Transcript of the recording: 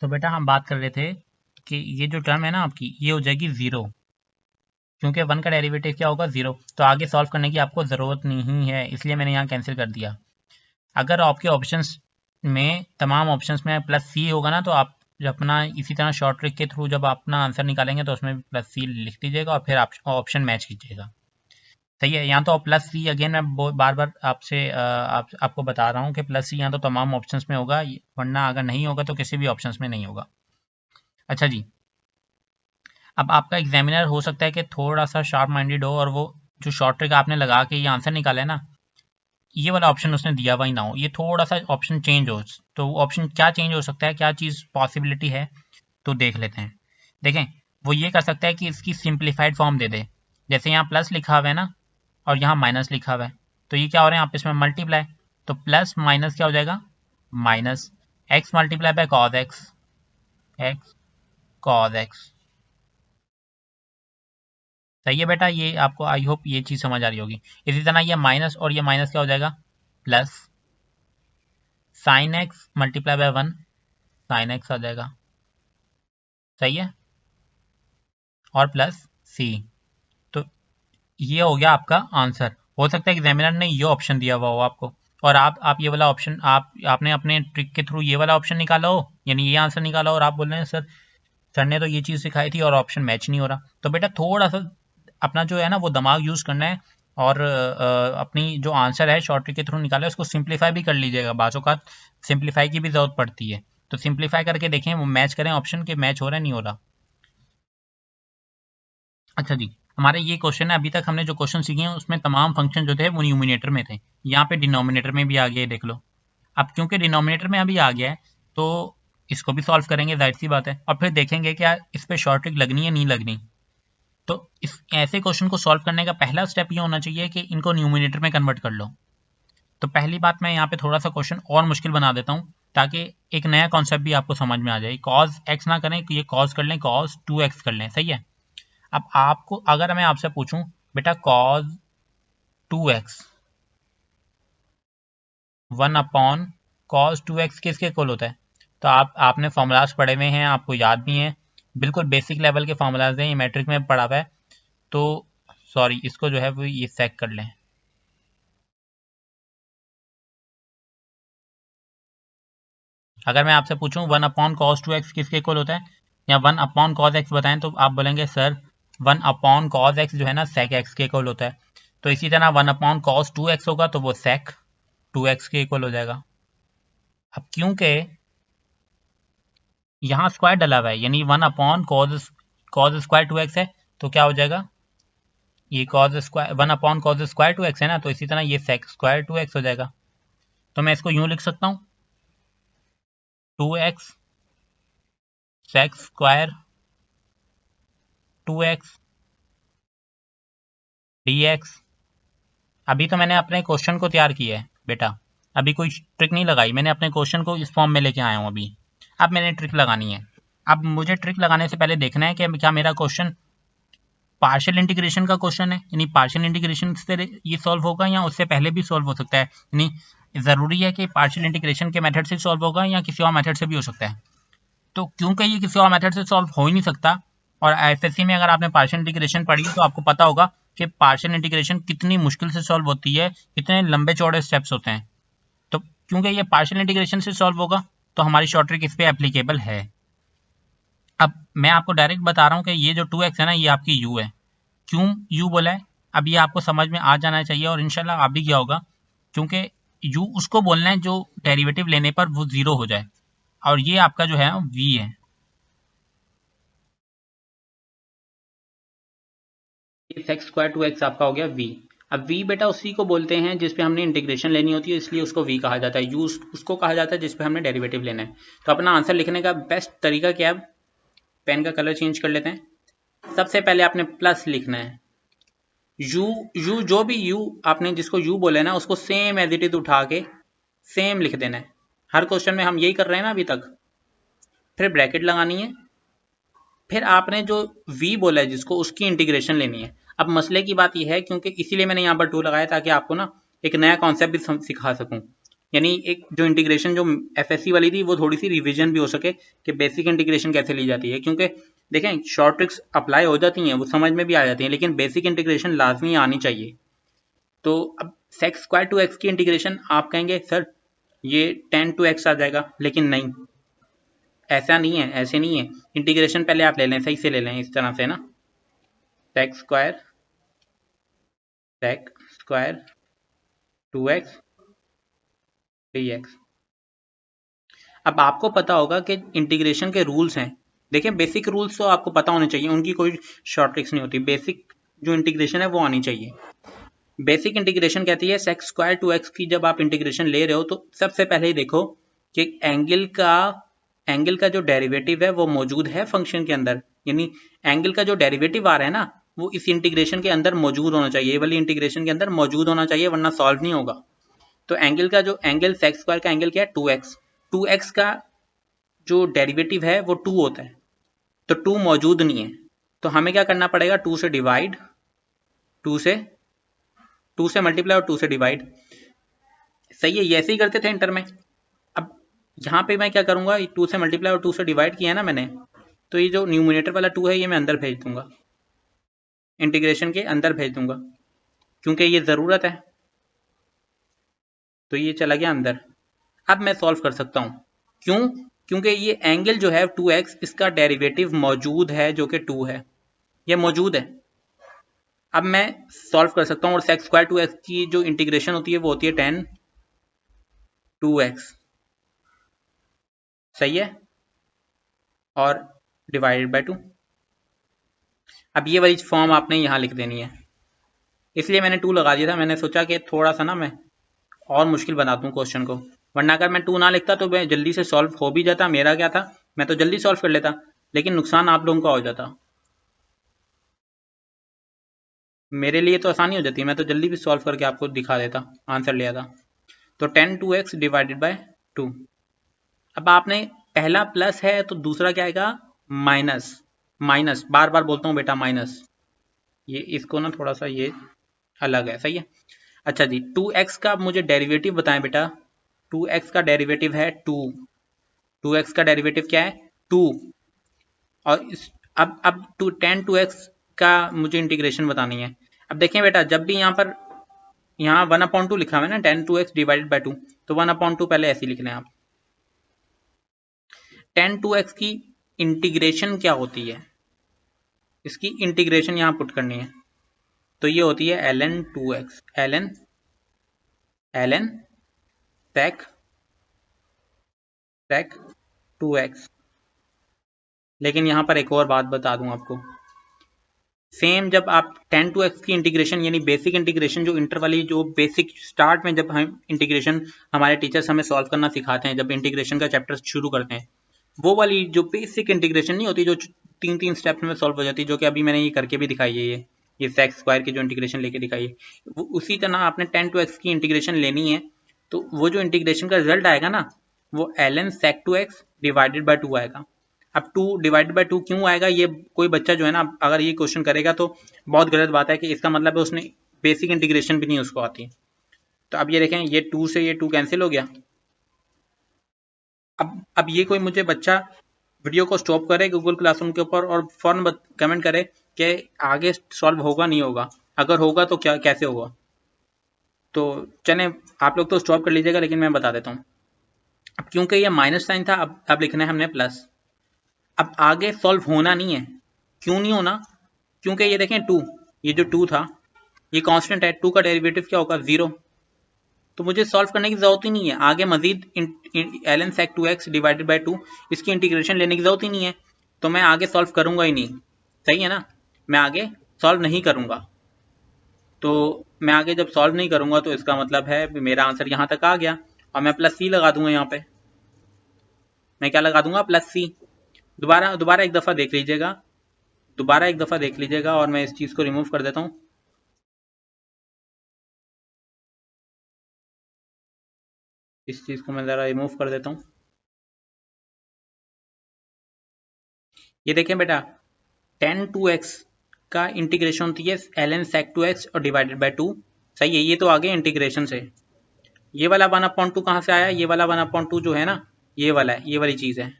तो बेटा हम बात कर रहे थे कि ये जो टर्म है ना आपकी, ये हो जाएगी ज़ीरो, क्योंकि वन का डेरिवेटिव क्या होगा, ज़ीरो। तो आगे सॉल्व करने की आपको ज़रूरत नहीं है, इसलिए मैंने यहाँ कैंसिल कर दिया। अगर आपके ऑप्शंस में, तमाम ऑप्शंस में प्लस सी होगा ना, तो आप जब अपना इसी तरह शॉर्ट ट्रिक के थ्रू जब आप अपना आंसर निकालेंगे तो उसमें प्लस सी लिख दीजिएगा और फिर आप ऑप्शन मैच कीजिएगा। सही है। यहाँ तो प्लस सी, अगेन मैं बार बार आपसे आपको बता रहा हूँ कि प्लस सी यहाँ तो तमाम ऑप्शंस में होगा, वरना अगर नहीं होगा तो किसी भी ऑप्शंस में नहीं होगा। अच्छा जी, अब आपका एग्जामिनर हो सकता है कि थोड़ा सा शार्प माइंडेड हो और वो जो शॉर्ट ट्रिक आपने लगा के ये आंसर निकाला है ना, ये वाला ऑप्शन उसने दिया हुआ ही ना हो, ये थोड़ा सा ऑप्शन चेंज हो। तो ऑप्शन क्या चेंज हो सकता है, क्या चीज़ पॉसिबिलिटी है, तो देख लेते हैं। देखें, वो ये कर सकता है कि इसकी सिंप्लीफाइड फॉर्म दे दे। जैसे यहाँ प्लस लिखा हुआ है ना, और यहाँ माइनस लिखा हुआ है, तो ये क्या हो रहे हैं आप इसमें मल्टीप्लाई, तो प्लस माइनस क्या हो जाएगा, minus x multiply bye cos x, x cos x. सही है बेटा, ये आपको आई होप ये चीज़ समझ आ रही होगी। इसी तरह ये माइनस और ये माइनस क्या हो जाएगा, plus sine x multiply by one, sine x आ जाएगा। सही है, और प्लस सी। तो ये हो गया आपका आंसर। हो सकता है एग्जामिनर ने ये ऑप्शन दिया हुआ हो आपको, और आप ये वाला ऑप्शन आपने अपने ट्रिक के थ्रू ये वाला ऑप्शन निकाला हो, यानी ये आंसर निकाला हो, और आप बोल रहे हैं सर सर ने तो ये चीज़ सिखाई थी और ऑप्शन मैच नहीं हो रहा। तो बेटा थोड़ा सा अपना जो है ना वो दिमाग यूज़ करना है, और अपनी जो आंसर है शॉर्ट ट्रिक के थ्रू निकाला है उसको सिंप्लीफाई भी कर लीजिएगा। बाज़ों का सिंप्लीफाई की भी ज़रूरत पड़ती है, तो सिंप्लीफाई करके देखें, वो मैच करें ऑप्शन के, मैच हो रहा है नहीं हो रहा। अच्छा जी, हमारे ये क्वेश्चन है, अभी तक हमने जो क्वेश्चन सीखे हैं उसमें तमाम फंक्शन जो थे वो न्यूमिनेटर में थे। यहाँ पे डिनोमिनेटर में भी आ गया है, देख लो। अब क्योंकि डिनोमिनेटर में अभी आ गया है, तो इसको भी सॉल्व करेंगे, जाहिर सी बात है, और फिर देखेंगे क्या इस पे शॉर्ट ट्रिक लगनी है नहीं लगनी। तो इस ऐसे क्वेश्चन को सॉल्व करने का पहला स्टेप ये होना चाहिए कि इनको न्यूमिनेटर में कन्वर्ट कर लो। तो पहली बात, मैं यहाँ पे थोड़ा सा क्वेश्चन और मुश्किल बना देता हूँ, ताकि एक नया कॉन्सेप्ट भी आपको समझ में आ जाए। कॉज एक्स ना करें, ये कॉज कर लें, कॉज टू एक्स कर लें। सही है। अब आपको, अगर मैं आपसे पूछूं बेटा cos two x, one upon cos two x किसके इक्वल होता है, तो आपने फॉर्मूलाज पढ़े हुए हैं, आपको याद भी हैं, बिल्कुल बेसिक लेवल के फॉर्मूलाज हैं, ये मैट्रिक में पढ़ा हुआ है। तो सॉरी, इसको जो है वो ये सेक कर लें। अगर मैं आपसे पूछूं one upon cos two x किसके इक्वल होता है, या वन अपॉन कॉस एक्स बताएं, तो आप बोलेंगे sir one upon cos x जो है ना सेक एक्स के इक्वल होता है। तो इसी तरह one upon cos two x होगा तो वो सेक टू एक्स के इक्वल हो जाएगा। अब क्योंकि यहाँ स्क्वायर डला हुआ है, यानी one upon cos, cos square two x है, तो क्या हो जाएगा, ये cos square, one upon cos square two x है ना, तो इसी तरह ये सेक स्क्वायर टू एक्स हो जाएगा। तो मैं इसको यूं लिख सकता हूँ, two x sec square two x d x. अभी तो मैंने अपने क्वेश्चन को तैयार किया है बेटा, अभी कोई ट्रिक नहीं लगाई, मैंने अपने क्वेश्चन को इस फॉर्म में लेके आया हूँ अभी। अब मैंने ट्रिक लगानी है। अब मुझे ट्रिक लगाने से पहले देखना है कि क्या मेरा क्वेश्चन पार्शियल इंटीग्रेशन का क्वेश्चन है, यानी पार्शियल इंटीग्रेशन से ये सॉल्व होगा, या उससे पहले भी सॉल्व हो सकता है, यानी ज़रूरी है कि पार्शियल इंटीग्रेशन के मेथड से सॉल्व होगा या किसी और मेथड से भी हो सकता है। तो क्योंकि ये किसी और मेथड से सॉल्व हो ही नहीं सकता, और एसएससी में अगर आपने पार्शियल इंटीग्रेशन पढ़ी तो आपको पता होगा कि पार्शियल इंटीग्रेशन कितनी मुश्किल से सॉल्व होती है, कितने लंबे चौड़े स्टेप्स होते हैं। तो क्योंकि ये पार्शियल इंटीग्रेशन से सॉल्व होगा, तो हमारी शॉर्ट ट्रिक इस पे एप्लीकेबल है। अब मैं आपको डायरेक्ट बता रहा हूँ कि ये जो टू एक्स है ना, ये आपकी यू है। क्यों यू बोला है, अब ये आपको समझ में आ जाना चाहिए, और इंशाल्लाह आप भी क्या होगा, क्योंकि यू उसको बोलना है जो डेरिवेटिव लेने पर वो जीरो हो जाए, और ये आपका जो है वी है। इस एक्स स्क्वायर टू एक्स आपका हो गया वी। अब वी बेटा उसी को बोलते हैं जिस पे हमने इंटीग्रेशन लेनी होती है, इसलिए उसको वी कहा जाता है। यू उसको कहा जाता है जिस पे हमने डेरिवेटिव लेना है। तो अपना आंसर लिखने का बेस्ट तरीका क्या है, पेन का कलर चेंज कर लेते हैं। सबसे पहले आपने प्लस लिखना है, यू यू जो भी यू आपने जिसको यू बोले ना, उसको सेम एज इट इज उठा के सेम लिख देना है। हर क्वेश्चन में हम यही कर रहे हैं ना अभी तक। फिर ब्रैकेट लगानी है, फिर आपने जो v बोला है जिसको, उसकी इंटीग्रेशन लेनी है। अब मसले की बात यह है, क्योंकि इसीलिए मैंने यहाँ पर टू लगाया ताकि आपको ना एक नया कॉन्सेप्ट भी सिखा सकूं। यानी एक जो इंटीग्रेशन जो एफएससी वाली थी वो थोड़ी सी रिवीजन भी हो सके कि बेसिक इंटीग्रेशन कैसे ली जाती है, क्योंकि देखें शॉर्ट ट्रिक्स अप्लाई हो जाती हैं, वो समझ में भी आ जाती हैं, लेकिन बेसिक इंटीग्रेशन लाजमी आनी चाहिए। तो अब सेक्स स्क्वायर टू एक्स की इंटीग्रेशन आप कहेंगे सर ये 10 टू एक्स आ जाएगा, लेकिन नहीं, ऐसा नहीं है, ऐसे नहीं है। इंटीग्रेशन पहले आप ले लें, सही से ले लें इस तरह से ना, sex square two x 3x। अब आपको पता होगा कि इंटीग्रेशन के रूल्स हैं, देखिए बेसिक रूल्स तो आपको पता होने चाहिए, उनकी कोई शॉर्ट ट्रिक्स नहीं होती, बेसिक जो इंटीग्रेशन है वो आनी चाहिए। बेसिक इंटीग्रेशन कहती है सेक्स स्क्वायर टू एक्स की जब आप इंटीग्रेशन ले रहे हो तो सबसे पहले ही देखो कि एंगल का जो डेरिवेटिव है वो मौजूद है फंक्शन के अंदर, यानी एंगल का जो डेरिवेटिव आ रहा है ना वो इस इंटीग्रेशन के अंदर मौजूद होना चाहिए, ये वाली इंटीग्रेशन के अंदर मौजूद होना चाहिए, वरना सॉल्व नहीं होगा। तो एंगल सेक्स स्क्वायर का एंगल क्या है 2x, 2x का जो डेरिवेटिव है वो 2 होता है, तो 2 मौजूद नहीं है, तो हमें क्या करना पड़ेगा 2 से डिवाइड, 2 से मल्टीप्लाई और 2 से डिवाइड। सही है, ये ऐसे ही करते थे इंटर में। अब यहाँ पे मैं क्या करूंगा, 2 से मल्टीप्लाई और 2 से डिवाइड किया है ना मैंने, तो ये जो न्यूमिनेटर वाला 2 है ये मैं अंदर भेज दूंगा, इंटीग्रेशन के अंदर भेज दूंगा, क्योंकि ये ज़रूरत है, तो ये चला गया अंदर। अब मैं सॉल्व कर सकता हूँ, क्यों? क्योंकि ये एंगल जो है 2x इसका डेरिवेटिव मौजूद है जो कि 2 है, ये मौजूद है। अब मैं सॉल्व कर सकता हूँ, और सेक्स स्क्वायर 2x की जो इंटीग्रेशन होती है वो होती है 10 2x, सही है, और डिवाइडेड बाय 2। अब ये वाली फॉर्म आपने यहाँ लिख देनी है, इसलिए मैंने 2 लगा दिया था, मैंने सोचा कि थोड़ा सा ना मैं और मुश्किल बना दूँ क्वेश्चन को, वरना अगर मैं 2 ना लिखता तो मैं जल्दी से सॉल्व हो भी जाता, मेरा क्या था मैं तो जल्दी सॉल्व कर लेता, लेकिन नुकसान आप लोगों का हो जाता, मेरे लिए तो आसानी हो जाती, मैं तो जल्दी भी सॉल्व करके आपको दिखा देता, आंसर ले आता। तो 10 2x डिवाइडेड बाय 2। अब आपने पहला प्लस है तो दूसरा क्या आएगा माइनस, माइनस बार बार बोलता हूँ बेटा माइनस, ये इसको ना थोड़ा सा ये अलग है, सही है। अच्छा जी 2x का मुझे डेरिवेटिव बताएं बेटा, 2x का डेरिवेटिव है 2, 2x का डेरिवेटिव क्या है 2, और इस अब 10 2x का मुझे इंटीग्रेशन बतानी है। अब देखें बेटा जब भी यहाँ पर यहाँ 1/2 लिखा हुआ है ना 10 2x डिवाइडेड बाय 2, तो 1/2 पहले ऐसे लिख लें आप। 10 2x की इंटीग्रेशन क्या होती है, इसकी इंटीग्रेशन यहाँ पुट करनी है, तो ये होती है ln 2x, ln sec 2x। लेकिन यहाँ पर एक और बात बता दूं आपको, सेम जब आप 10 2x की इंटीग्रेशन यानी बेसिक इंटीग्रेशन जो इंटर वाली जो बेसिक स्टार्ट में जब हम इंटीग्रेशन हमारे टीचर्स हमें सॉल्व करना सिखाते हैं, जब इंटीग्रेशन का चैप्टर शुरू करते हैं, वो वाली जो बेसिक इंटीग्रेशन नहीं होती जो 3 स्टेप्स में सॉल्व हो जाती है, जो कि अभी मैंने ये करके भी दिखाई है, ये सेक्स स्क्वायर की जो इंटीग्रेशन लेके दिखाई है, उसी तरह आपने 10 2x की इंटीग्रेशन लेनी है, तो वो जो इंटीग्रेशन का रिजल्ट आएगा ना वो ln sec 2x divided by 2 आएगा। अब 2 डिवाइडेड बाय 2 क्यों आएगा, ये कोई बच्चा जो है ना अगर ये क्वेश्चन करेगा तो बहुत गलत बात है कि इसका मतलब है उसने बेसिक इंटीग्रेशन भी नहीं उसको आती। तो अब ये देखें ये 2 से ये 2 कैंसिल हो गया। अब ये कोई मुझे बच्चा वीडियो को स्टॉप करे गूगल क्लासरूम के ऊपर और फौरन कमेंट करे कि आगे सॉल्व होगा नहीं होगा, अगर होगा तो क्या कैसे होगा, तो चलें आप लोग तो स्टॉप कर लीजिएगा, लेकिन मैं बता देता हूँ। अब क्योंकि ये माइनस साइन था अब लिखना है हमने प्लस। अब आगे सॉल्व होना नहीं है, क्यों नहीं होना, क्योंकि ये देखें 2, ये जो 2 था ये कांस्टेंट है, 2 का डेरिवेटिव क्या होगा 0, तो मुझे सॉल्व करने की जरूरत ही नहीं है, आगे मजीद ln sec 2x divided by 2 इसकी इंटीग्रेशन लेने की जरूरत ही नहीं है, तो मैं आगे सॉल्व करूंगा ही नहीं, सही है ना, मैं आगे सॉल्व नहीं करूंगा। तो मैं आगे जब सॉल्व नहीं करूंगा तो इसका मतलब है मेरा आंसर यहाँ तक आ गया, और मैं प्लस सी लगा दूंगा, यहाँ पे मैं क्या लगा दूंगा प्लस सी। दोबारा एक दफ़ा देख लीजिएगा, दोबारा एक दफ़ा देख लीजिएगा, और मैं इस चीज़ को रिमूव कर देता हूँ। इस चीज़ को मैं ज़रा रिमूव कर देता हूँ। ये देखें बेटा 10 2x का इंटीग्रेशन होती है ln sec 2x और डिवाइडेड बाय 2, सही है, ये तो आगे इंटीग्रेशन से। ये वाला 1/2 कहाँ से आया, ये वाला 1/2 जो है ना, ये वाला है, ये वाली चीज़ है,